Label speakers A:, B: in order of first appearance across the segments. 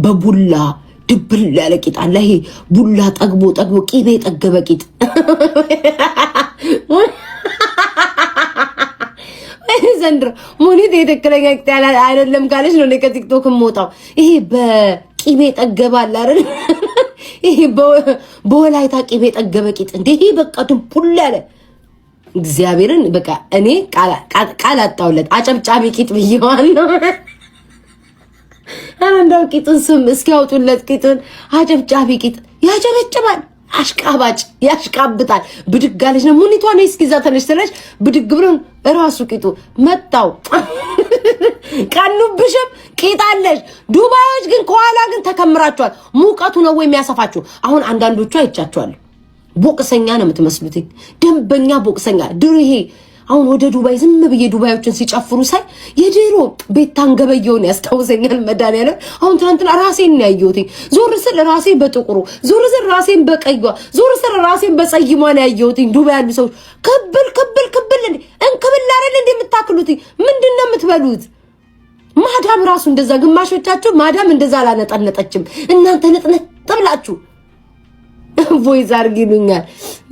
A: በቡላ ድብል ያለ ቂጥ አለ። ይሄ ቡላ ጠግቦ ቂቤ ጠገበ ቂጥ ዘንድሮ ሙኒት የትክክለኛ ቂጥ አይደለም ካለች ነው ከቲክቶክ የምወጣው። ይሄ በቂቤ ጠገበ አለ አይደል? ይሄ በወላይታ ቂቤ ጠገበ ቂጥ እንዴ! ይሄ በቃ ድብል ያለ እግዚአብሔርን በቃ እኔ ቃል አጣውለት አጨብጫቢ ቂጥ ብየዋለሁ። አንዳው ቂጥን ስም እስኪያውጡለት ቂጥን አጨብጫቢ ቂጥ ያጨበጭባል። አሽቃባጭ ያሽቃብጣል። ብድግ አለች ነው ሙኒቷ ነው እስኪዛ ተነሽ ተነሽ ብድግ ብሎን ራሱ ቂጡ መጣው። ቀኑብሽም ቂጥ አለሽ። ዱባዮች ግን ከኋላ ግን ተከምራቸዋል። ሙቀቱ ነው ወይ የሚያሰፋችሁ? አሁን አንዳንዶቹ አይቻቸዋል። ቦክሰኛ ነው የምትመስሉት። ደንበኛ ቦክሰኛ ድሮ ይሄ አሁን ወደ ዱባይ ዝም ብዬ ዱባዮችን ሲጨፍሩ ሳይ የድሮ ቤታን ገበየውን ያስታውሰኛል። መድኃኒዓለም አሁን ትናንትና ራሴን ያየሁት ዞር ስል ራሴ በጥቁሩ ዞር ስል ራሴን በቀይዋ ዞር ስል ራሴን በጸይሟ ነው ያየሁት። ዱባይ ያሉ ሰዎች ክብል እንክብል አይደል እንደ የምታክሉት ምንድነው የምትበሉት? ማዳም ራሱ እንደዛ ግማሾቻችሁ ማዳም እንደዛ አላነጠነጠችም። እናንተ ነጥነጥ ብላችሁ ቮይስ አርጊሉኛል።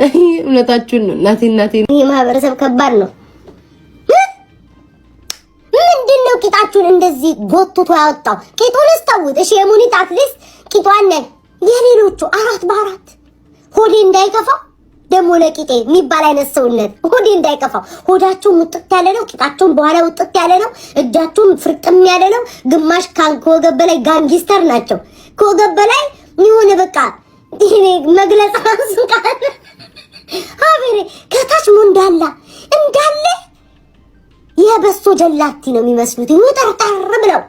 A: እውነታችሁን ነው እናቴ።
B: ይሄ ማህበረሰብ ከባድ ነው። ምንድነው ቂጣችሁን እንደዚህ ጎትቶ ያወጣው? ቂጡን አስተውት። እሺ የሙኒት አትሊስት ቂጧን ነን የሌሎቹ 4 በ4 ሆዴ እንዳይከፋው ደሞ ለቂጤ የሚባል አይነት ሰውነት ሆዴ እንዳይከፋው። ሆዳችሁ ሙጥጥ ያለ ነው፣ ቂጣችሁን በኋላ ውጥጥ ያለ ነው፣ እጃችሁን ፍርጥም ያለ ነው። ግማሽ ከወገብ በላይ ጋንጊስተር ናቸው። ከወገብ በላይ የሆነ በቃ ይሄ መግለጽ አንስቃል አብሬ ከታች ሙንዳላ እንዳለ የበሶ ጀላቲ ነው የሚመስሉት ወጠርጠር ብለው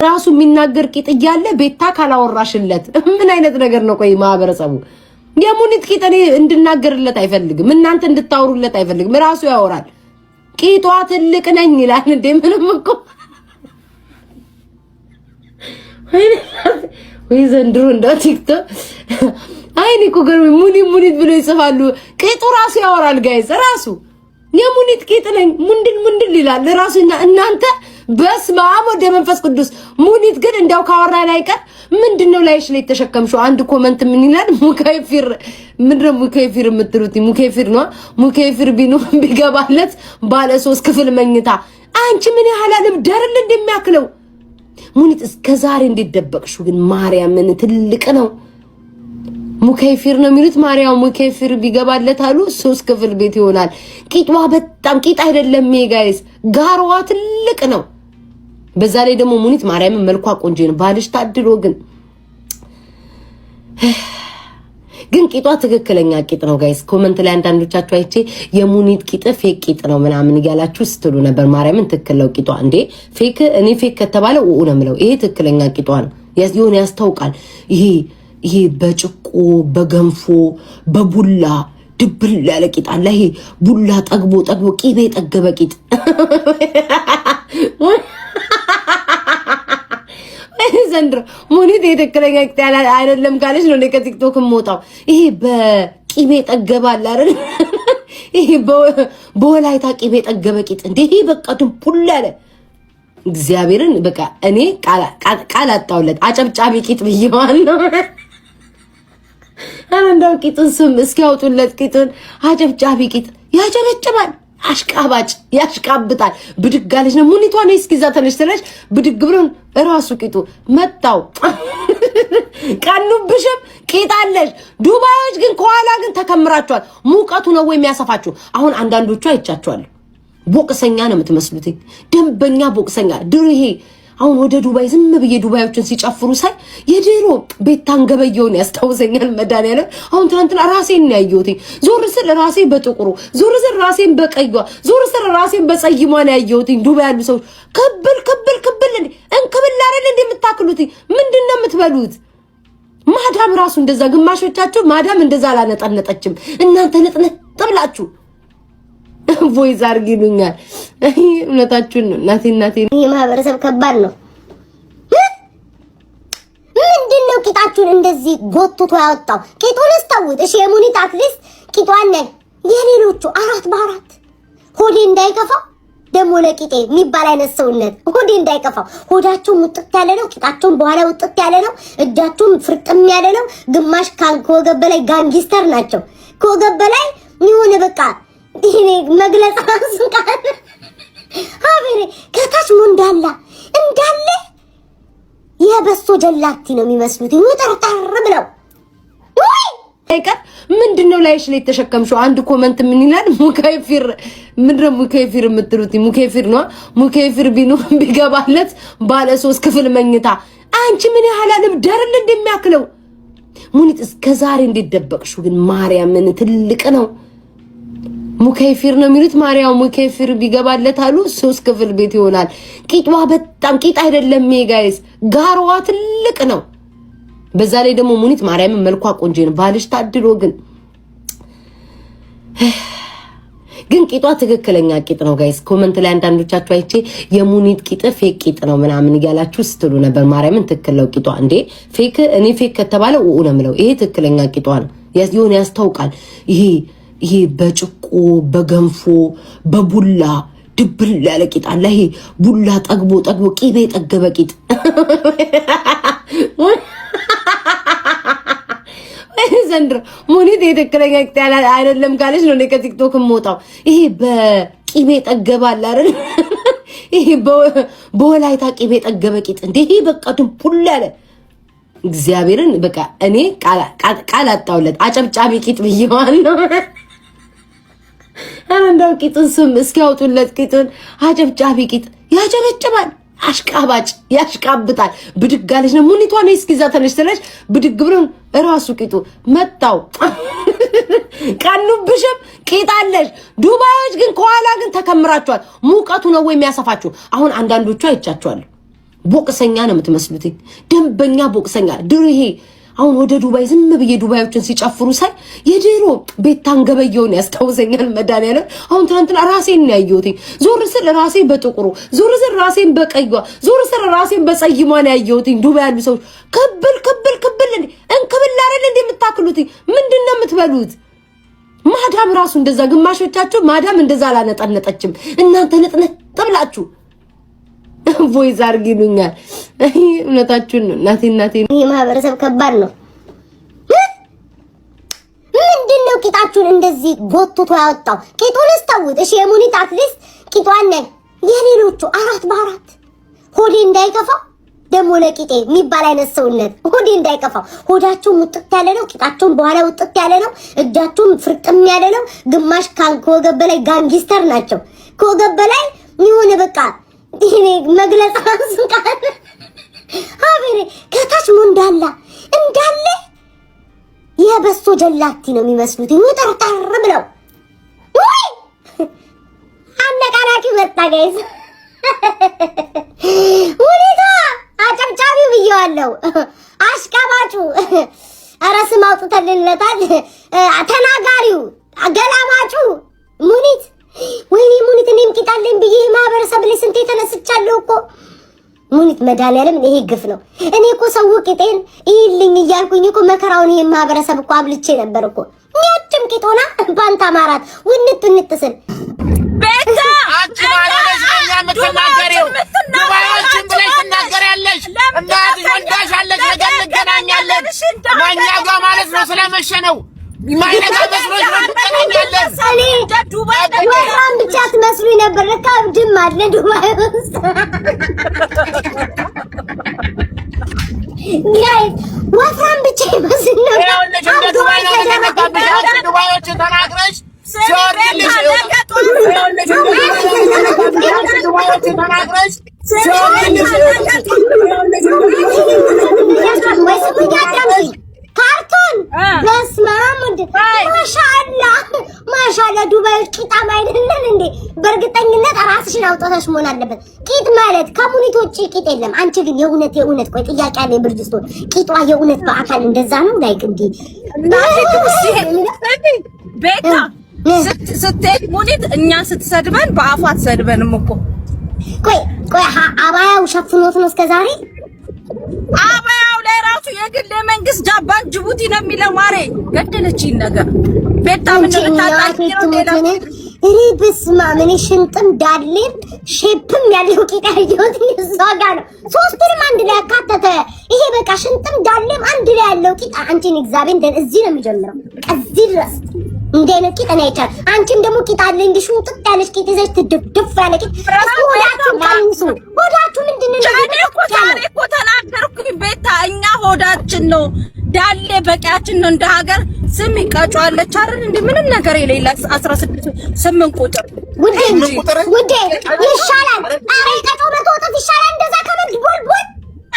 A: ራሱ የሚናገር ቂጥ እያለ ቤታ ካላወራሽለት ምን አይነት ነገር ነው? ቆይ ማህበረሰቡ የሙኒት ቂጥ እኔ እንድናገርለት አይፈልግም፣ እናንተ እንድታወሩለት አይፈልግም። ራሱ ያወራል። ቂጧ ትልቅ ነኝ ይላል። እንደ ምንም እኮ ወይ ዘንድሮ እንደ ቲክቶክ አይኔ እኮ ገርሞኝ ሙኒት ብሎ ይጽፋሉ። ቂጡ ራሱ ያወራል። ጋይስ ራሱ የሙኒት ቂጥ ነኝ ሙንድል ይላል ራሱና እናንተ በስመ አብ ወወልድ ወመንፈስ ቅዱስ። ሙኒት ግን እንዳው ካወራን አይቀር ምንድነው ላይሽ ላይ ተሸከምሽው? አንድ ኮመንት ምን ይላል? ሙከይፊር ምንድነው ሙከይፊር የምትሉት? ሙከይፊር ነው። ሙከይፊር ቢገባለት ባለ 3 ክፍል መኝታ። አንቺ ምን ያህል አልብደርል እንደሚያክለው ሙኒት እስከዛሬ እንዲደበቅሽው ግን ማርያምን ትልቅ ነው። ሙከይፊር ነው የሚሉት። ማርያም ሙከይፊር ቢገባለት አሉ 3 ክፍል ቤት ይሆናል። ቂጧ በጣም ቂጥ አይደለም ጋይስ፣ ጋርዋ ትልቅ ነው። በዛ ላይ ደግሞ ሙኒት ማርያምን መልኳ ቆንጆ ነው። ባልሽ ታድሎ ግን ቂጧ ትክክለኛ ቂጥ ነው ጋይስ። ኮመንት ላይ አንዳንዶቻችሁ አይቼ የሙኒት ቂጥ ፌክ ቂጥ ነው ምናምን እያላችሁ ስትሉ ነበር። ማርያምን ትክክል ነው ቂጧ። እንዴ ፌክ እኔ ፌክ ከተባለ ነው የምለው። ይሄ ትክክለኛ ቂጧ ነው። የሆነ ያስታውቃል። ይሄ በጭቆ በገንፎ በቡላ ድብል ያለ ቂጥ አለ። ይሄ ቡላ ጠግቦ ቂቤ ጠገበ ቂጥ ዘንድሮ ሙኒት የትክክለኛ ቂጥ አይደለም ካለች ነው ከቲክቶክ የምወጣው። ይሄ በቂቤ ጠገበ አለ አይደል? ይሄ በወላይታ ቂቤ ጠገበ ቂጥ እንዴ! ይሄ በቃ ድብል ያለ እግዚአብሔርን በቃ እኔ ቃል አጣውለት አጨብጫቢ ቂጥ ብየዋለሁ። አንዳው ቂጥን ስም እስኪያውጡለት ቂጥን አጨብጫቢ ቂጥ ያጨበጭባል። አሽቃባጭ ያሽቃብጣል። ብድግ አለች ነው ሙኒቷ ነው እስኪዛ ተነሽ ተነሽ ብድግ ብሎን ራሱ ቂጡ መጣው። ቀኑብሽም ቂጥ አለሽ። ዱባዮች ግን ከኋላ ግን ተከምራቸዋል። ሙቀቱ ነው ወይ የሚያሰፋችሁ? አሁን አንዳንዶቹ አይቻቸዋል። ቦክሰኛ ነው የምትመስሉት። ደንበኛ ቦክሰኛ ድሮ ይሄ አሁን ወደ ዱባይ ዝም ብዬ ዱባዮችን ሲጨፍሩ ሳይ የድሮ ቤታን ገበየውን ያስታውሰኛል። መድኃኒዓለም አሁን ትናንትና ራሴን ያየሁት ዞር ስል ራሴ በጥቁሩ ዞር ስል ራሴን በቀይዋ ዞር ስል ራሴን በጸይሟ ነው ያየሁት። ዱባይ ያሉ ሰዎች ክብል እንክብል አይደል እንደ የምታክሉት ምንድነው የምትበሉት? ማዳም ራሱ እንደዛ ግማሾቻችሁ ማዳም እንደዛ አላነጠነጠችም። እናንተ ነጥነጥ ብላችሁ ቮይስ አርጊሉኛል። እውነታችሁን ነው እናቴ።
B: ይሄ ማህበረሰብ ከባድ ነው። ምንድነው ቂጣችሁን እንደዚህ ጎትቶ ያወጣው? ቂጡን አስተውት። እሺ የሙኒት አትሊስት ቂጧን ነን የሌሎቹ 4 በ4 ሆዴ እንዳይከፋው ደሞ ለቂጤ የሚባል አይነት ሰውነት ሆዴ እንዳይከፋው ሆዳቸው ሙጥጥ ያለ ነው። ቂጣቸውን በኋላ ውጥጥ ያለ ነው። እጃቸውን ፍርጥም ያለ ነው። ግማሽ ከወገብ በላይ ጋንጊስተር ናቸው። ከወገብ በላይ የሆነ በቃ ይሄ መግለጽ አንስቃለ አቤሬ ከታች ሙንዳላ እንዳለ የበሶ ጀላቲ ነው የሚመስሉት ይወጣጣር ብለው ወይ
A: አይቀር ምንድነው ላይሽ ላይ ተሸከምሽው? አንድ ኮመንት ምን ይላል? ሙከይፊር ምንድነው ሙከይፊር የምትሉት? ሙከይፊር ነው ሙከይፊር ቢገባለት ባለ 3 ክፍል መኝታ። አንቺ ምን ያህል አልብደርል እንደሚያክለው ሙኒት እስከዛሬ እንደደበቅሽው ግን ማርያምን ትልቅ ነው። ሙከይፊር ነው የሚሉት ማርያም ሙከይፊር ቢገባለት አሉ 3 ክፍል ቤት ይሆናል። ቂጧ በጣም ቂጥ አይደለም ጋይስ፣ ጋርዋ ትልቅ ነው። በዛ ላይ ደግሞ ሙኒት ማርያምን መልኳ ቆንጆ ነው። ባልሽ ታድሎ ግን ቂጧ ትክክለኛ ቂጥ ነው ጋይስ። ኮመንት ላይ አንዳንዶቻችሁ አይቼ የሙኒት ቂጥ ፌክ ቂጥ ነው ምናምን እያላችሁ ስትሉ ነበር። ማርያምን ትክክል ነው ቂጧ። እንዴ ፌክ እኔ ፌክ ከተባለ ነው የምለው። ይሄ ትክክለኛ ቂጧ ነው። ይሁን ያስታውቃል። ይሄ በጭቆ በገንፎ በቡላ ድብል ያለ ቂጥ አለ። ይሄ ቡላ ጠግቦ ቂቤ ጠገበ ቂጥ ዘንድሮ ሙኒት የትክክለኛ ቂጥ አይደለም ካለች ነው ከቲክቶክ የምወጣው። ይሄ በቂቤ ጠገባል አይደል? ይሄ በወላይታ ቂቤ ጠገበ ቂጥ እንዴ! ይሄ በቃ ድብል ያለ እግዚአብሔርን በቃ እኔ ቃል አጣውለት አጨብጫቢ ቂጥ ብየዋለሁ። እንደው ቂጡን ስም እስኪያወጡለት ቂጡን አጨብጫቢ ቂጥ ያጨበጭባል። አሽቃባጭ ያሽቃብጣል። ብድግ አለች ነው ሙኒቷ ነው እስኪዛ ተነሽ ስለሽ ብድግ ብሎ እራሱ ቂጡ መጣው። ቀኑብሽም ቂጥ አለሽ። ዱባዮች ግን ከኋላ ግን ተከምራቸዋል። ሙቀቱ ነው ወይ የሚያሰፋችሁ? አሁን አንዳንዶቹ አይቻቸዋል። ቦክሰኛ ነው የምትመስሉት። ደንበኛ ቦክሰኛ ድሮ ይሄ አሁን ወደ ዱባይ ዝም ብዬ ዱባዮችን ሲጨፍሩ ሳይ የድሮ ቤታን ገበየውን ያስታውሰኛል። መድኃኒዓለም አሁን ትናንትና ራሴን ነው ያየሁት። ዞር ስል ራሴ በጥቁሩ፣ ዞር ስል ራሴን በቀይዋ፣ ዞር ስል ራሴን በጸይሟ ነው ያየሁት። ዱባይ ያሉ ሰዎች ክብል እንክብል አይደል እንደ የምታክሉት ምንድነው የምትበሉት? ማዳም ራሱ እንደዛ ግማሾቻችሁ ማዳም እንደዛ አላነጠነጠችም። እናንተ ነጥነጥ ብላችሁ ቮይስ አርጊሉኛል። እውነታችሁን ነው እናቴ።
B: ይሄ ማህበረሰብ ከባድ ነው። ምንድነው ቂጣችሁን እንደዚህ ጎትቶ ያወጣው? ቂጡን አስተውት። እሺ የሙኒት አትሊስት ቂጧን ነኝ የሌሎቹ 4 በ4 ሆዴ እንዳይከፋው ደሞ ለቂጤ የሚባል አይነት ሰውነት ሆዴ እንዳይከፋው። ሆዳቸው ሙጥጥ ያለ ነው። ቂጣቸውን በኋላ ውጥጥ ያለ ነው። እጃቸውን ፍርጥም ያለ ነው። ግማሽ ከወገብ በላይ ጋንጊስተር ናቸው። ከወገብ በላይ የሆነ በቃ ይሄ መግለጽ አንስቃለ አቤሬ ከታች ሙንዳላ እንዳለ የበሶ ጀላቲ ነው የሚመስሉት ይወጣጣር ብለው ወይ አነቃራቂ መጣ ጋይስ። ወዲታ አጨብጫቢው ብየዋለሁ። አሽቃባጩ ኧረ ስም አውጥተልለታል። ተናጋሪው ገላማጩ ሙኒት ወይኔ ሙኒት እኔም ቂጣለኝ ብዬ ማህበረሰብ ላይ ስንቴ ተነስቻለሁ እኮ ሙኒት። መድኃኒዓለም ይሄ ግፍ ነው። እኔ እኮ ሰው ቂጤን ይልኝ እያልኩኝ እኮ መከራውን ይሄ ማህበረሰብ እኮ አብልቼ ነበር እኮ። ያጭም ቂጦና ባንታ ማራት ውንት ስል
C: ቤታ አንቺ ማለሽ ለኛ የምትናገሪው ዱባዮችን ብለሽ ትናገሪያለሽ። እናት ወንዳሽ አለሽ ነገር እንገናኛለን ማኛ ጋር ማለት ነው። ስለመሸ ነው ማይነጋ መስሎሽ እንገናኛለን።
B: እኔ ዱባይ ወራም ብቻ ትመስሉኝ ነበር። ለካ አብድም አለ ዱባይ ውስጥ ጋይስ ወራም ብቻ ይመስል ነበር።
C: ዱባይ ነው ተከታተሽ ዱባዮችን ተናግረሽ ሲወርድልሽ ዱባዮችን ተናግረሽ ሲወርድልሽ
B: ካርቶን በስመ አብ ማሻአላ ዱባይ ቂጣም አይደለም እንዴ? በእርግጠኝነት ራስሽን አውጣታሽ መሆን አለበት። ቂጥ ማለት ከሙኒት ውጪ ቂጥ የለም። አንቺ ግን የእውነት ቆይ ጥያቄ አለ። ብርጅስቶን ቂጧ የእውነት በአካል እንደዛ ነው ላይክ እንዴ?
C: ቤታ ስትሄድ ሙኒት እኛን ስትሰድበን በአፏ አትሰድበንም እኮ።
B: ቆይ አባያው ሸፍኖት ነው እስከዛሬ
C: አባያው ላይ ራሱ የግል የመንግስት ጃባን ጅቡቲ ነው የሚለው። ማሬ ገደለችኝ ነገር ቤታ ምን ልታጣቂ ነው?
B: እኔ በስማ ምን ሽንጥም ዳሌም ሼፕም ያለው ቂጣ ያየሁት እዛ ጋር ነው። ሶስቱንም አንድ ላይ አካተተ። ይሄ በቃ ሽንጥም ዳሌም አንድ ላይ ያለው ቂጣ አንቺን እግዚአብሔር እንደ እዚህ ነው የሚጀምረው። እዚህ ድረስ እንደ አይነት ቂጣ ነው አይቻል። አንቺም ደግሞ ቂጣ አለ እንዲህ ሽንጥጥ ያለሽ ቂጣ ይዘሽ ትድፍድፍ ያለ ቂጣ ሆዳችሁ ቀንሱ። ሆዳችሁ ምንድነው?
D: ዛሬ እኮ ተናገርኩኝ ቤታ፣ እኛ ሆዳችን ነው ዳሌ በቂያችን ነው። እንደ ሀገር ስም ይቀጫለች አይደል? እንዴ ምንም ነገር የሌላ 16 8 ቁጥር
B: ውዴ ይሻላል። አሬ ቀጮ መተውጣት ይሻላል። እንደዛ ከመድ ቦልቦል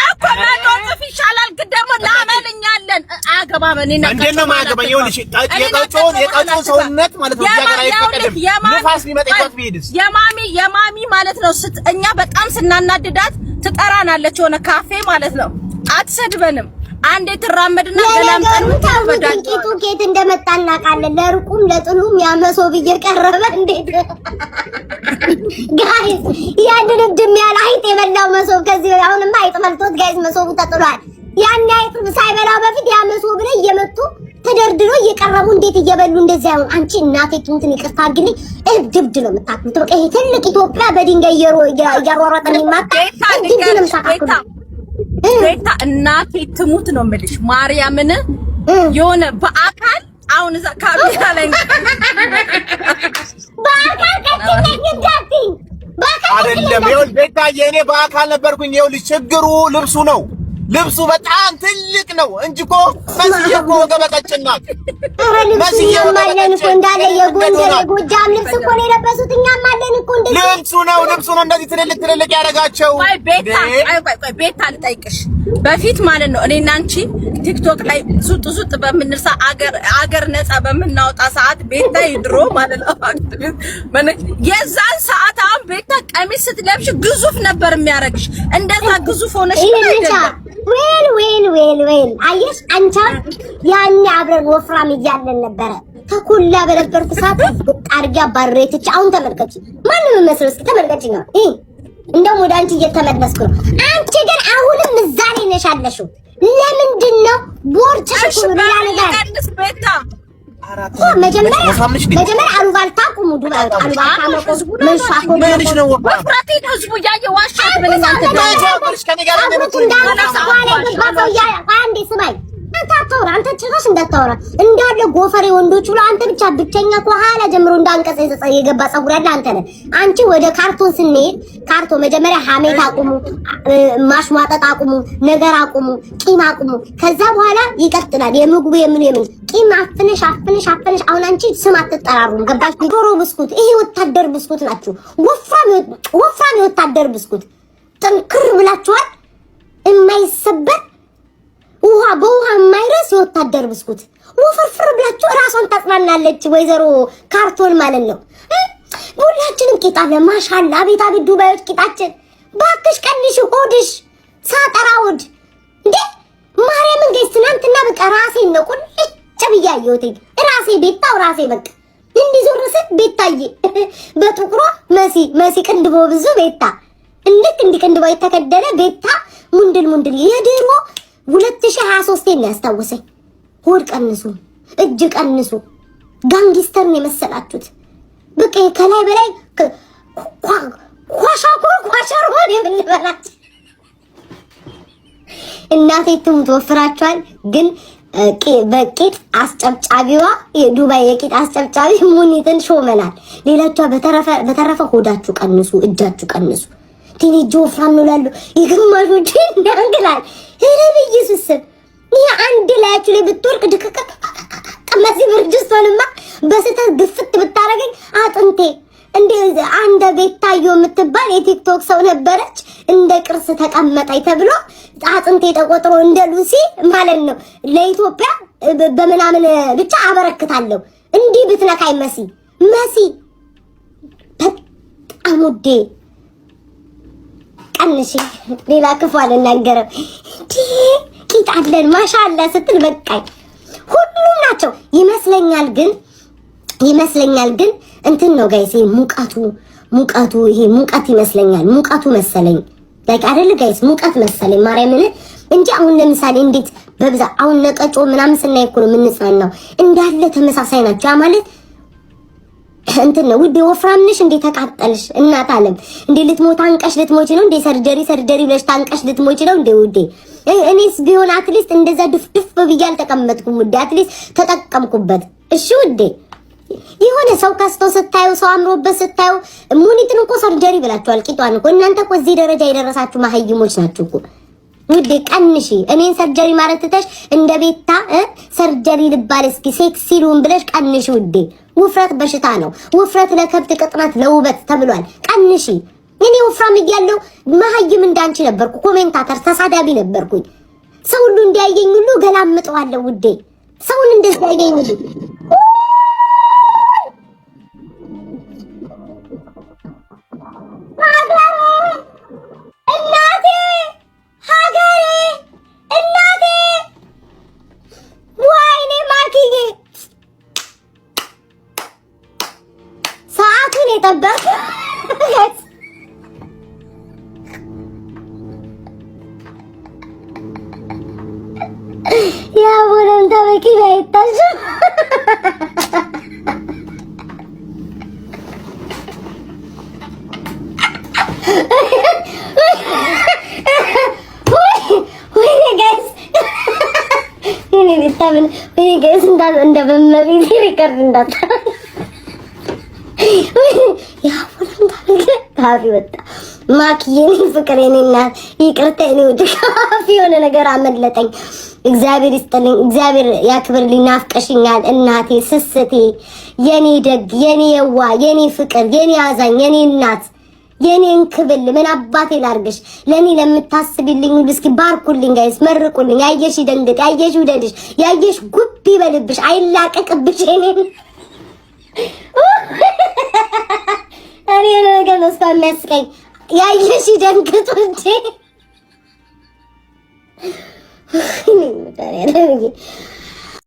D: እኮ መተውጣት ይሻላል። ግን ደግሞ ላመልኛለን አገባበኔና
C: እንዴት ነው ማገባኝ? ይኸውልሽ የቀጮ ሰውነት ማለት ነው ሀገር አይፈቀድም። ንፋስ ቢመጣ ይወጥ ቢሄድስ
D: የማሚ ማለት ነው። እኛ በጣም ስናናድዳት ትጠራናለች የሆነ ካፌ ማለት ነው። አትሰድበንም። አንዴ ትራመድና ገላምጠን
B: ታውቁን ቂጡ ኬት እንደመጣ እናውቃለን። ለሩቁም ለጥሉም ያመሶብ እየቀረበ እንዴት ጋይስ ያንን ድም ያለ አይጥ የበላው መሶብ ከዚህ አሁንማ አይጥ መልቶት ጋይስ መሶቡ ተጥሏል። ያን አይጥ ሳይበላው በፊት ያመሶብ ላይ እየመጡ ተደርድሮ እየቀረቡ እንዴት እየበሉ እንደዚህ አሁን አንቺ እናቴ እንትን ይቅርታ ግን እብድ ነው የምታክሉት። በቃ ይሄ ትልቅ ኢትዮጵያ በድንጋይ እያሯሯጠን ይማታ እንዴት ነው የምታክሉት?
D: ቤታ እናቴ ትሙት ነው የምልሽ ማርያምን የሆነ በአካል አሁን እዛ ካሜራ ላይ
C: አይደለም። ይኸውልሽ ቤታዬ እኔ በአካል ነበርኩኝ። ይኸውልሽ ችግሩ ልብሱ ነው። ልብሱ በጣም ትልቅ ነው እንጂ እኮ መስዬ እኮ ወገበ ቀጭን ናት።
B: መስዬ ማለን እኮ እንዳለ የጎንደር የጎጃም ልብስ እኮ ነው የለበሱት። እኛም ማለን እኮ እንደዚህ
C: ልብሱ ነው እንደዚህ ትልልቅ ያደረጋቸው።
D: ቆይ ቤታ ልጠይቅሽ በፊት ማለት ነው እኔና አንቺ ቲክቶክ ላይ ሱጥ በምንርሳ አገር ነፃ በምናወጣ ሰዓት ቤታ ይድሮ ማለት ነው የዛን ሰዓት አሁን ቤታ ቀሚስ ስትለብሽ ግዙፍ ነበር የሚያረግሽ። እንደዛ ግዙፍ ሆነሽ አይደለም።
B: ዌል አየሽ አንቺ ያኔ አብረን ወፍራም እያለን ነበረ ተኩላ በነበርኩ ሰዓት አርጋ ባሬትች። አሁን ተመልከቺ ማንንም መስሎ እስኪ ተመልከቺ ነው እንደውም ወደ አንቺ እየተመለስኩ ነው። አንቺ ግን አሁንም እዛ ላይ ነሽ አለሽው። ለምንድን ነው ቦርጭሽ ሁሉ ያ ነገር ቤታ መጀመሪያ አሉባልታ ቁሙ። ዱባይ አሉባልታ መቆዝቡ ምንሽ ነው ወፍራቴ ህዝቡ ያየ ዋሻት በለኛት አንዴ ስማይ አንተ ጭራሽ እንዳታወራ እንዳለ ጎፈሬ ወንዶች ብሎ አንተ ብቻ ብቸኛ ከኋላ ጀምሮ እንዳንቀጽ የገባ ጸጉር ያለ አንተ ነህ። አንቺ ወደ ካርቶን ስንሄድ ካርቶን መጀመሪያ ሀሜት አቁሙ፣ ማሽሟጠጥ አቁሙ፣ ነገር አቁሙ፣ ቂም አቁሙ። ከዛ በኋላ ይቀጥላል የምግቡ የምን ቂም አፍነሽ። አሁን አንቺ ስም አትጠራሩም። ገባሽ? ዶሮ ብስኩት ይሄ ወታደር ብስኩት ናችሁ። ወፍራም የወታደር ብስኩት ጥንክር ብላችኋል። የማይሰበር ውሃ በውሃ የማይረስ የወታደር ብስኩት ወፈርፍር ብላችሁ እራሷን ታጽናናለች ወይዘሮ ካርቶን ማለት ነው። ሁላችንም ቂጣ ለማሻላ አቤት ዱባዮች ቂጣችን ባክሽ ቀንሽ ሆድሽ ሳጠራ ሆድ እንዴ ማርያምን ገይስ ትናንትና በቃ ራሴን ነው ቁልጭ ብያየሁት ራሴ ቤታው ራሴ በቃ እንዲዞር ስል ቤታዬ በጥቁሯ መሲ ቅንድቦ ብዙ ቤታ እንዴት ቅንድቦ የተከደለ ቤታ ሙንድል የድሮ 2023 የሚያስታውሰኝ ሆድ ቀንሱ፣ እጅ ቀንሱ፣ ጋንጊስተር ነው የመሰላችሁት። በቃ ከላይ በላይ ኳሻሮ የምንበላችሁ እናቴ ትሙት ወፍራችኋል። ግን በቂጥ አስጨብጫቢዋ የዱባይ የቂጥ አስጨብጫቢ ሙኒትን ሾመናል። ሌላችሁ በተረፈ ሆዳችሁ ቀንሱ፣ እጃችሁ ቀንሱ። ቲኒጆ ፍራም ነው ላሉ ይግማጆች እንዳንገላል እረብ ኢየሱስ ይሄ አንድ ላያችሁ ላይ ብትወርቅ ድቅቅ ቀመሲ ብርጅስቶንማ በስተት ግፍት ብታረገኝ አጥንቴ እንደ አንደ ቤታዮ የምትባል የቲክቶክ ሰው ነበረች። እንደ ቅርስ ተቀመጠኝ ተብሎ አጥንቴ ተቆጥሮ እንደ ሉሲ ማለት ነው ለኢትዮጵያ በመናምን ብቻ አበረክታለሁ። እንዲህ ብትነካይ መሲ በጣም ውዴ ቀንሽ። ሌላ ክፉ አልናገርም። ቂጣለን ማሻአላ ስትል በቃኝ። ሁሉም ናቸው ይመስለኛል ግን እንትን ነው ጋይስ ሙቀቱ ይሄ ሙቀት ይመስለኛል። ሙቀቱ መሰለኝ like አይደል ጋይስ ሙቀት መሰለኝ ማርያምን እንጂ አሁን ለምሳሌ እንዴት በብዛት አሁን ነቀጮ ምናምን ስናይ እኮ ነው የምንጽናናው። እንዳለ ተመሳሳይ ናቸው። ያ ማለት እንትን ነው ውዴ ወፍራምነሽ እንዴ ተቃጠልሽ እናት አለም እንዴ ልትሞት አንቀሽ ልትሞች ነው እንዴ ሰርጀሪ ብለሽ ታንቀሽ ልትሞች ነው እንዴ ውዴ እኔስ ቢሆን አትሊስት እንደዛ ድፍድፍ ብያል ተቀመጥኩም ውዴ አትሊስት ተጠቀምኩበት እሺ ውዴ የሆነ ሰው ካስተው ስታዩ ሰው አምሮበት ስታዩ ሙኒትን እኮ ሰርጀሪ ብላችኋል ቂጧን እኮ እናንተ እኮ እዚህ ደረጃ የደረሳችሁ ማህይሞች ናችሁ እኮ ውዴ ቀንሺ እኔን ሰርጀሪ ማለት ተሽ እንደ ቤታ ሰርጀሪ ልባል እስኪ ሴክሲ ሉን ብለሽ ቀንሺ ውዴ ውፍረት በሽታ ነው ውፍረት ለከብት ቅጥነት ለውበት ተብሏል ቀንሺ እኔ ወፍራም እያለሁ ማህይም እንዳንቺ ነበርኩ ኮሜንታተር ተሳዳቢ ነበርኩኝ ሰው ሁሉ እንዲያየኝ ሁሉ ገላምጠዋለሁ ውዴ ሰውን እንደዚህ ያየኝ ሁሉ Ya bulan tahu kita itu. Wih guys, ini vitamin. Wih guys, anda memilih record anda. Ya bulan tahu kita kafi betul. ማኪዬን ፍቅሬንና ይቅርታዬን ወደ ካፊ የሆነ ነገር አመለጠኝ እግዚአብሔር ይስጥልኝ እግዚአብሔር ያክብርልኝ ናፍቀሽኛል እናቴ ስስቴ የኔ ደግ የኔ የዋ የኔ ፍቅር የኔ አዛኝ የኔ እናት የኔን ክብል ምን አባቴ ላርግሽ ለኔ ለምታስብልኝ ሁሉ እስኪ ባርኩልኝ ጋይስ መርቁልኝ ያየሽ ይደንግጥ ያየሽ ውደድሽ ያየሽ ጉብ ይበልብሽ አይላቀቅብሽ እኔ ነገር ነው እስከሚያስቀኝ ያየሽ ይደንግጡ እንጂ